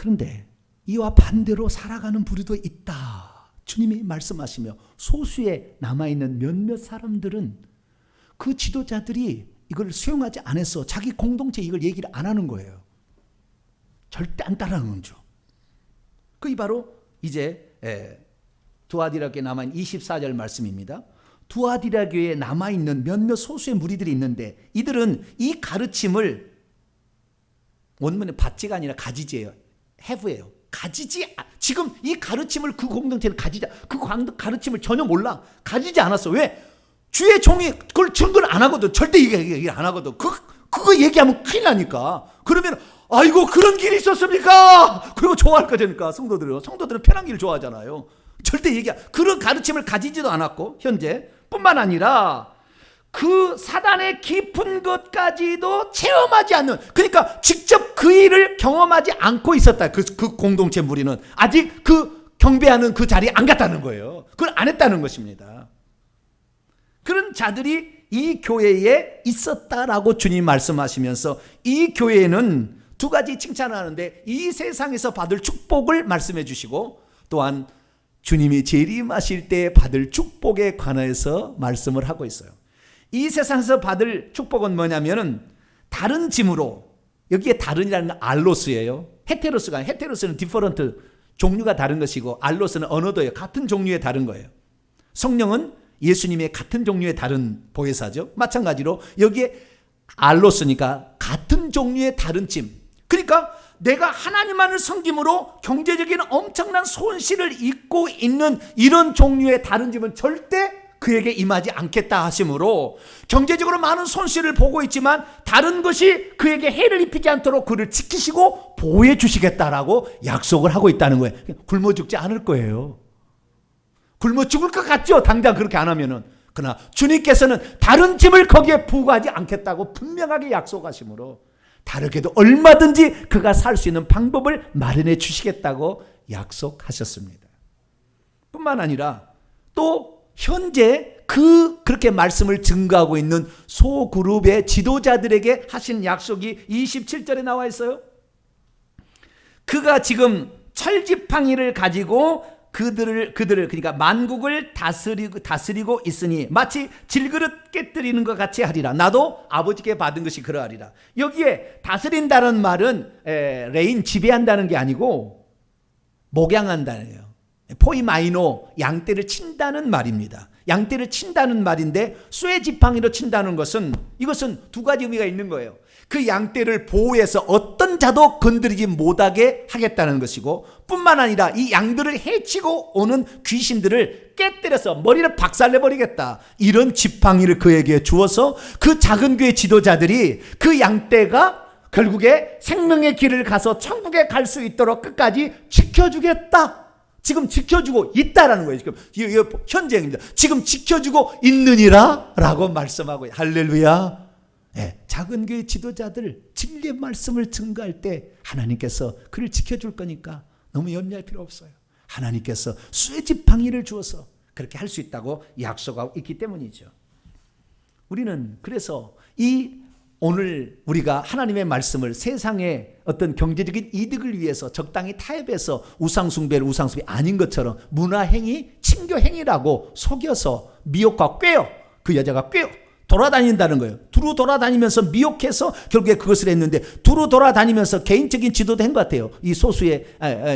그런데 이와 반대로 살아가는 부류도 있다. 주님이 말씀하시며 소수에 남아있는 몇몇 사람들은 그 지도자들이 이걸 수용하지 않아서 자기 공동체 이걸 얘기를 안 하는 거예요. 절대 안 따르는 거죠. 그게 바로 이제 두아디라 교회에 남아있는 24절 말씀입니다. 두아디라 교회에 남아있는 몇몇 소수의 무리들이 있는데 이들은 이 가르침을 원문에 받지가 아니라 가지지예요. have예요. 가지지, 지금 이 가르침을 그 공동체는 가지지, 그 가르침을 전혀 몰라. 가지지 않았어. 왜? 주의 종이 그걸 증거를 안 하거든. 절대 얘기 안 하거든. 그거 얘기하면 큰일 나니까. 그러면 아이고 그런 길이 있었습니까? 그리고 좋아할 거니까 성도들은 편한 길 좋아하잖아요. 절대 그런 가르침을 가지지도 않았고 현재 뿐만 아니라 그 사단의 깊은 것까지도 체험하지 않는, 그러니까 직접 그 일을 경험하지 않고 있었다. 그 공동체 무리는 아직 그 경배하는 그 자리에 안 갔다는 거예요. 그걸 안 했다는 것입니다. 그런 자들이 이 교회에 있었다라고 주님 말씀하시면서 이 교회는 두 가지 칭찬을 하는데 이 세상에서 받을 축복을 말씀해 주시고 또한 주님이 재림하실 때 받을 축복에 관해서 말씀을 하고 있어요. 이 세상에서 받을 축복은 뭐냐면은 다른 짐으로, 여기에 다른이라는 건 알로스예요. 헤테로스가 아니라 헤테로스는 디퍼런트, 종류가 다른 것이고 알로스는 어너더예요. 같은 종류의 다른 거예요. 성령은 예수님의 같은 종류의 다른 보혜사죠. 마찬가지로 여기에 알로스니까 같은 종류의 다른 짐. 그러니까 내가 하나님만을 섬김으로 경제적인 엄청난 손실을 입고 있는 이런 종류의 다른 짐은 절대 그에게 임하지 않겠다 하심으로 경제적으로 많은 손실을 보고 있지만 다른 것이 그에게 해를 입히지 않도록 그를 지키시고 보호해 주시겠다라고 약속을 하고 있다는 거예요. 굶어 죽지 않을 거예요. 굶어 죽을 것 같죠? 당장 그렇게 안 하면은. 그러나 주님께서는 다른 짐을 거기에 부과하지 않겠다고 분명하게 약속하심으로 다르게도 얼마든지 그가 살 수 있는 방법을 마련해 주시겠다고 약속하셨습니다. 뿐만 아니라 또 현재 그렇게 말씀을 증거하고 있는 소그룹의 지도자들에게 하신 약속이 27절에 나와 있어요. 그가 지금 철지팡이를 가지고 그들을 그러니까 만국을 다스리고 있으니 마치 질그릇 깨뜨리는 것 같이 하리라. 나도 아버지께 받은 것이 그러하리라. 여기에 다스린다는 말은 레인 지배한다는 게 아니고 목양한다는 거예요. 포이마이노, 양떼를 친다는 말입니다. 양떼를 친다는 말인데 쇠지팡이로 친다는 것은 이것은 두 가지 의미가 있는 거예요. 그 양떼를 보호해서 어떤 자도 건드리지 못하게 하겠다는 것이고 뿐만 아니라 이 양들을 해치고 오는 귀신들을 깨뜨려서 머리를 박살내버리겠다. 이런 지팡이를 그에게 주어서 그 작은 교회 지도자들이 그 양떼가 결국에 생명의 길을 가서 천국에 갈 수 있도록 끝까지 지켜주겠다. 지금 지켜주고 있다라는 거예요. 지금 현재입니다. 지금 지켜주고 있느니라 라고 말씀하고 할렐루야. 네, 작은 교회 지도자들 진리의 말씀을 증거할 때 하나님께서 그를 지켜줄 거니까 너무 염려할 필요 없어요. 하나님께서 쇠지팡이를 주어서 그렇게 할 수 있다고 약속하고 있기 때문이죠. 우리는 그래서 오늘 우리가 하나님의 말씀을 세상의 어떤 경제적인 이득을 위해서 적당히 타협해서 우상숭배를 우상숭배 아닌 것처럼 문화행위, 친교행위라고 속여서 미혹과 꾀어, 그 여자가 꾀어 돌아다닌다는 거예요. 두루 돌아다니면서 미혹해서 결국에 그것을 했는데 두루 돌아다니면서 개인적인 지도도 한 것 같아요. 이 소수의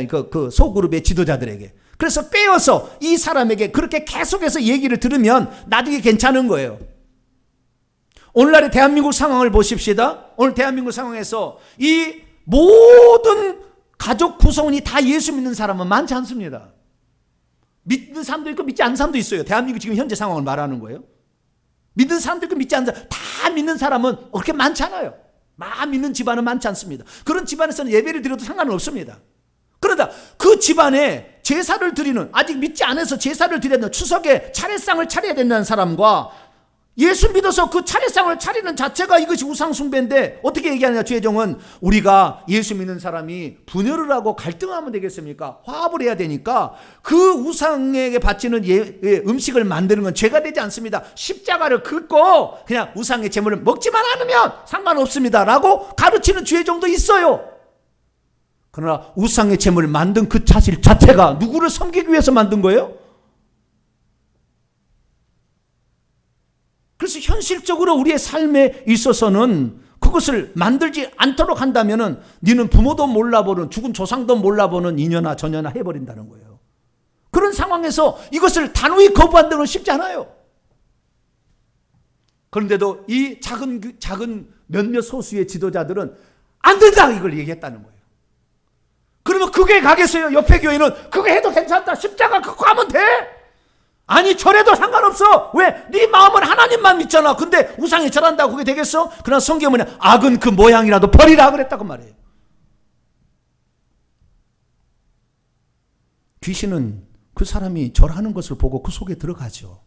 그 소그룹의 지도자들에게. 그래서 꾀어서 이 사람에게 그렇게 계속해서 얘기를 들으면 나중에 괜찮은 거예요. 오늘날의 대한민국 상황을 보십시다. 오늘 대한민국 상황에서 이 모든 가족 구성원이 다 예수 믿는 사람은 많지 않습니다. 믿는 사람도 있고 믿지 않는 사람도 있어요. 대한민국 지금 현재 상황을 말하는 거예요. 믿는 사람도 있고 믿지 않는 사람, 다 믿는 사람은 그렇게 많지 않아요. 믿는 집안은 많지 않습니다. 그런 집안에서는 예배를 드려도 상관은 없습니다. 그러다 그 집안에 제사를 드리는, 아직 믿지 않아서 제사를 드려야 되는, 추석에 차례상을 차려야 된다는 사람과 예수 믿어서 그 차례상을 차리는 자체가 이것이 우상숭배인데 어떻게 얘기하냐 주혜정은 우리가 예수 믿는 사람이 분열을 하고 갈등하면 되겠습니까? 화합을 해야 되니까 그 우상에게 바치는 음식을 만드는 건 죄가 되지 않습니다. 십자가를 긋고 그냥 우상의 제물을 먹지만 않으면 상관없습니다 라고 가르치는 주혜정도 있어요. 그러나 우상의 제물을 만든 그 사실 자체가 누구를 섬기기 위해서 만든 거예요? 그래서 현실적으로 우리의 삶에 있어서는 그것을 만들지 않도록 한다면은 니는 부모도 몰라보는, 죽은 조상도 몰라보는 이녀나 저녀나 해버린다는 거예요. 그런 상황에서 이것을 단호히 거부한다는 건 쉽지 않아요. 그런데도 이 작은 몇몇 소수의 지도자들은 안 된다 이걸 얘기했다는 거예요. 그러면 그게 가겠어요? 옆에 교회는 그거 해도 괜찮다, 십자가 그거 하면 돼. 아니 절해도 상관없어. 왜? 네 마음은 하나님만 믿잖아. 근데 우상에 절한다고 그게 되겠어? 그러나 성경은 악은 그 모양이라도 버리라 그랬다고 말해요. 귀신은 그 사람이 절하는 것을 보고 그 속에 들어가죠.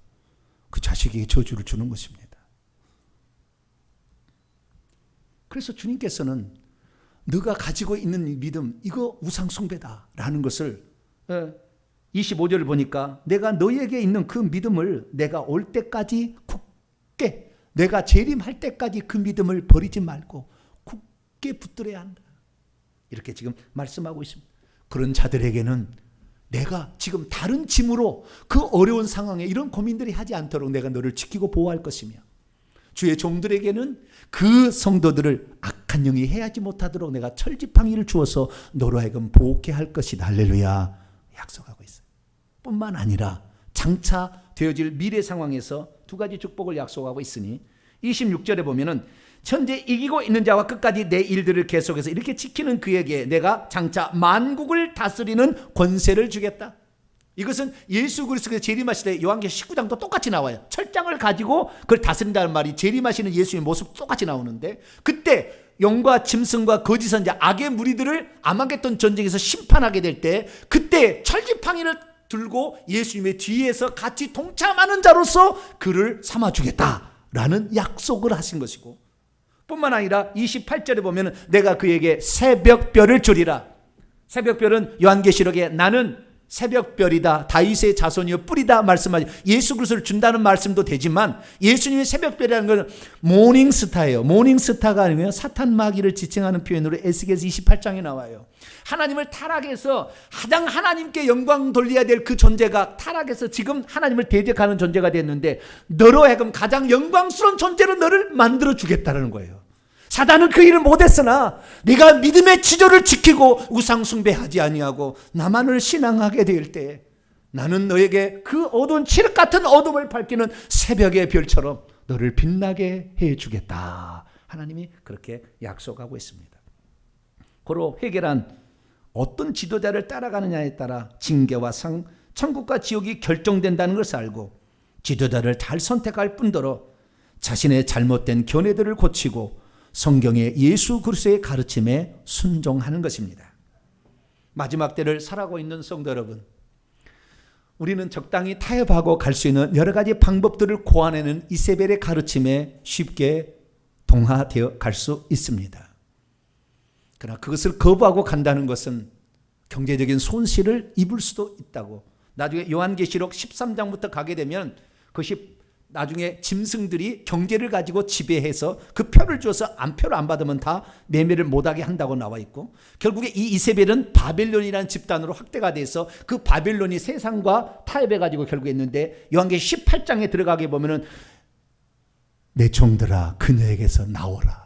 그 자식에게 저주를 주는 것입니다. 그래서 주님께서는 너가 가지고 있는 믿음, 이거 우상 숭배다라는 것을 25절을 보니까 내가 너에게 있는 그 믿음을 내가 올 때까지 굳게, 내가 재림할 때까지 그 믿음을 버리지 말고 굳게 붙들어야 한다. 이렇게 지금 말씀하고 있습니다. 그런 자들에게는 내가 지금 다른 짐으로 그 어려운 상황에 이런 고민들이 하지 않도록 내가 너를 지키고 보호할 것이며, 주의 종들에게는 그 성도들을 악한 영이 해하지 못하도록 내가 철지팡이를 주어서 너로 하여금 보호케 할 것이다. 할렐루야. 약속하고 있어요. 뿐만 아니라 장차 되어질 미래 상황에서 두 가지 축복을 약속하고 있으니 26절에 보면은 현재 이기고 있는 자와 끝까지 내 일들을 계속해서 이렇게 지키는 그에게 내가 장차 만국을 다스리는 권세를 주겠다. 이것은 예수 그리스도의 재림하실 때 요한계시록 19장도 똑같이 나와요. 철장을 가지고 그걸 다스린다는 말이 재림하시는 예수의 모습 똑같이 나오는데, 그때 용과 짐승과 거짓 선자 악의 무리들을 아마겟돈 전쟁에서 심판하게 될 때 그때 철지팡이를 들고 예수님의 뒤에서 같이 동참하는 자로서 그를 삼아주겠다라는 약속을 하신 것이고, 뿐만 아니라 28절에 보면 내가 그에게 새벽별을 주리라. 새벽별은 요한계시록에 나는 새벽별이다, 다윗의 자손이여 뿌리다 말씀하지, 예수 그리스도를 준다는 말씀도 되지만 예수님의 새벽별이라는 것은 모닝스타예요. 모닝스타가 아니면 사탄 마귀를 지칭하는 표현으로 에스겔서 28장에 나와요. 하나님을 타락해서 가장 하나님께 영광 돌려야 될 그 존재가 타락해서 지금 하나님을 대적하는 존재가 됐는데 너로 하여금 가장 영광스러운 존재로 너를 만들어 주겠다는 거예요. 사단은 그 일을 못했으나 네가 믿음의 지조를 지키고 우상 숭배하지 아니하고 나만을 신앙하게 될 때 나는 너에게 그 어두운 칠흑 같은 어둠을 밝히는 새벽의 별처럼 너를 빛나게 해주겠다. 하나님이 그렇게 약속하고 있습니다. 고로 회개란 어떤 지도자를 따라가느냐에 따라 징계와 상, 천국과 지옥이 결정된다는 것을 알고 지도자를 잘 선택할 뿐더러 자신의 잘못된 견해들을 고치고 성경의 예수 그리스도의 가르침에 순종하는 것입니다. 마지막 때를 살아가고 있는 성도 여러분, 우리는 적당히 타협하고 갈 수 있는 여러 가지 방법들을 고안해낸 이세벨의 가르침에 쉽게 동화되어 갈 수 있습니다. 그러나 그것을 거부하고 간다는 것은 경제적인 손실을 입을 수도 있다고. 나중에 요한계시록 13장부터 가게 되면 그것이 나중에 짐승들이 경제를 가지고 지배해서 그 표를 줘서 표를 안 받으면 다 매매를 못하게 한다고 나와 있고, 결국에 이 이세벨은 바벨론이라는 집단으로 확대가 돼서 그 바벨론이 세상과 타협해가지고 결국에 있는데, 요한계시록 18장에 들어가게 보면은 내 종들아 그녀에게서 나오라,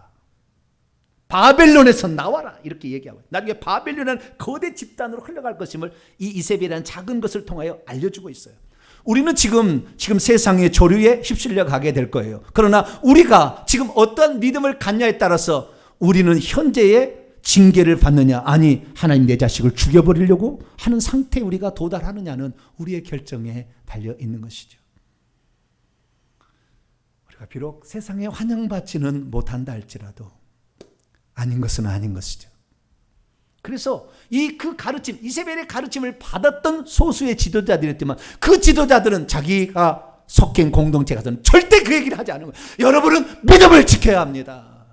바벨론에서 나와라 이렇게 얘기하고, 나중에 바벨론이라는 거대 집단으로 흘러갈 것임을 이 이세벨이라는 작은 것을 통하여 알려주고 있어요. 우리는 지금 세상의 조류에 휩쓸려 가게 될 거예요. 그러나 우리가 지금 어떤 믿음을 갖냐에 따라서 우리는 현재의 징계를 받느냐, 아니 하나님 내 자식을 죽여버리려고 하는 상태에 우리가 도달하느냐는 우리의 결정에 달려 있는 것이죠. 우리가 비록 세상에 환영받지는 못한다 할지라도 아닌 것은 아닌 것이죠. 그래서 그 가르침, 이세벨의 가르침을 받았던 소수의 지도자들이었지만 그 지도자들은 자기가 속한 공동체 가서는 절대 그 얘기를 하지 않은 거예요. 여러분은 믿음을 지켜야 합니다.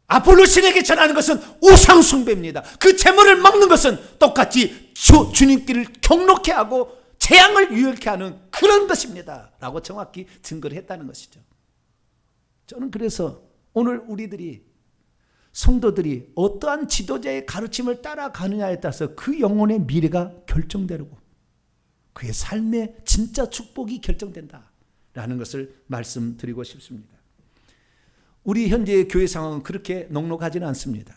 아폴로 신에게 전하는 것은 우상 숭배입니다. 그 재물을 먹는 것은 똑같이 주님께를 경록케 하고 재앙을 유혹케 하는 그런 것입니다 라고 정확히 증거를 했다는 것이죠. 저는 그래서 오늘 우리들이 성도들이 어떠한 지도자의 가르침을 따라가느냐에 따라서 그 영혼의 미래가 결정되고 그의 삶의 진짜 축복이 결정된다라는 것을 말씀드리고 싶습니다. 우리 현재의 교회 상황은 그렇게 넉넉하지는 않습니다.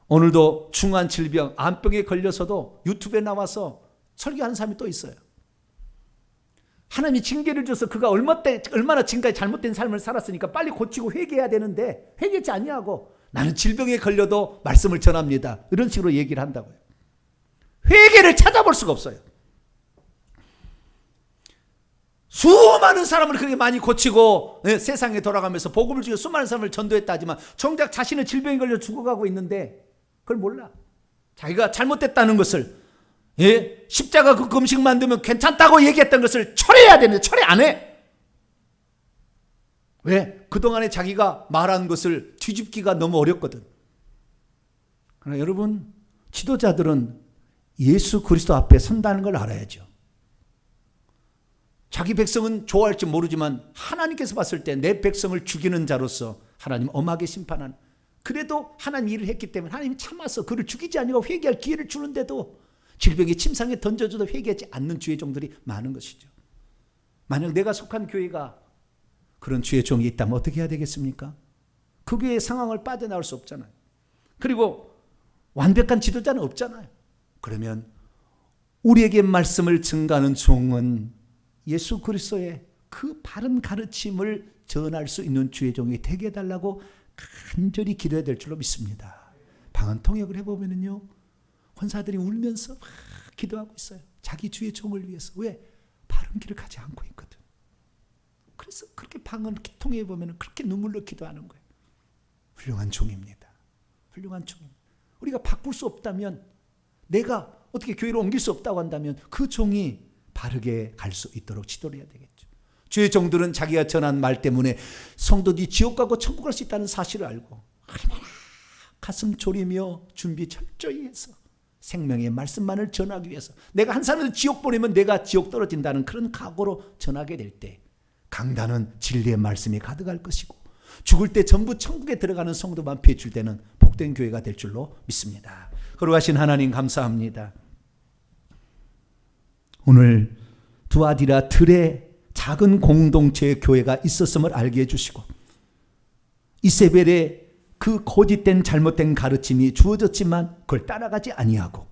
오늘도 중한 질병, 암병에 걸려서도 유튜브에 나와서 설교하는 사람이 또 있어요. 하나님이 징계를 줘서 그가 얼마나 지금까지 잘못된 삶을 살았으니까 빨리 고치고 회개해야 되는데 회개하지 아니하고 나는 질병에 걸려도 말씀을 전합니다. 이런 식으로 얘기를 한다고요. 회개를 찾아볼 수가 없어요. 수많은 사람을 그렇게 많이 고치고 세상에 돌아가면서 복음을 주고 수많은 사람을 전도했다 하지만 정작 자신은 질병에 걸려 죽어가고 있는데 그걸 몰라. 자기가 잘못됐다는 것을 십자가 그 금식 만들면 괜찮다고 얘기했던 것을 철회해야 되는데 철회 안 해. 왜? 그동안에 자기가 말한 것을 뒤집기가 너무 어렵거든. 그러나 여러분, 지도자들은 예수 그리스도 앞에 선다는 걸 알아야죠. 자기 백성은 좋아할지 모르지만 하나님께서 봤을 때 내 백성을 죽이는 자로서 하나님 엄하게 심판하는, 그래도 하나님 일을 했기 때문에 하나님이 참아서 그를 죽이지 아니고 회개할 기회를 주는데도 질병의 침상에 던져줘도 회개하지 않는 주의 종들이 많은 것이죠. 만약 내가 속한 교회가 그런 주의 종이 있다면 어떻게 해야 되겠습니까? 그 교회의 상황을 빠져나올 수 없잖아요. 그리고 완벽한 지도자는 없잖아요. 그러면 우리에게 말씀을 증가하는 종은 예수 그리스도의 그 바른 가르침을 전할 수 있는 주의 종이 되게 해달라고 간절히 기도해야 될 줄로 믿습니다. 방언 통역을 해보면요, 권사들이 울면서 막 기도하고 있어요. 자기 주의 종을 위해서. 왜? 바른 길을 가지 않고 있거든. 그래서 그렇게 방언 통역해보면 그렇게 눈물로 기도하는 거예요. 훌륭한 종입니다. 훌륭한 종입니다. 우리가 바꿀 수 없다면, 내가 어떻게 교회로 옮길 수 없다고 한다면 그 종이 바르게 갈 수 있도록 지도를 해야 되겠죠. 주의 종들은 자기가 전한 말 때문에 성도들이 지옥 가고 천국 갈 수 있다는 사실을 알고 얼마나 가슴 졸이며 준비 철저히 해서 생명의 말씀만을 전하기 위해서, 내가 한 사람을 지옥 보내면 내가 지옥 떨어진다는 그런 각오로 전하게 될 때 강단은 진리의 말씀이 가득할 것이고 죽을 때 전부 천국에 들어가는 성도만 배출 되는 복된 교회가 될 줄로 믿습니다. 거룩하신 하나님 감사합니다. 오늘 두아디라들의 작은 공동체의 교회가 있었음을 알게 해주시고 이세벨의 그 거짓된 잘못된 가르침이 주어졌지만 그걸 따라가지 아니하고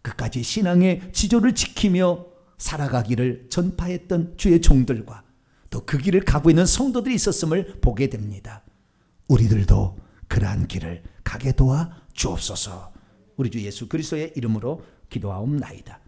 끝까지 신앙의 지조를 지키며 살아가기를 전파했던 주의 종들과 또 그 길을 가고 있는 성도들이 있었음을 보게 됩니다. 우리들도 그러한 길을 가게 도와 주옵소서. 우리 주 예수 그리스도의 이름으로 기도하옵나이다.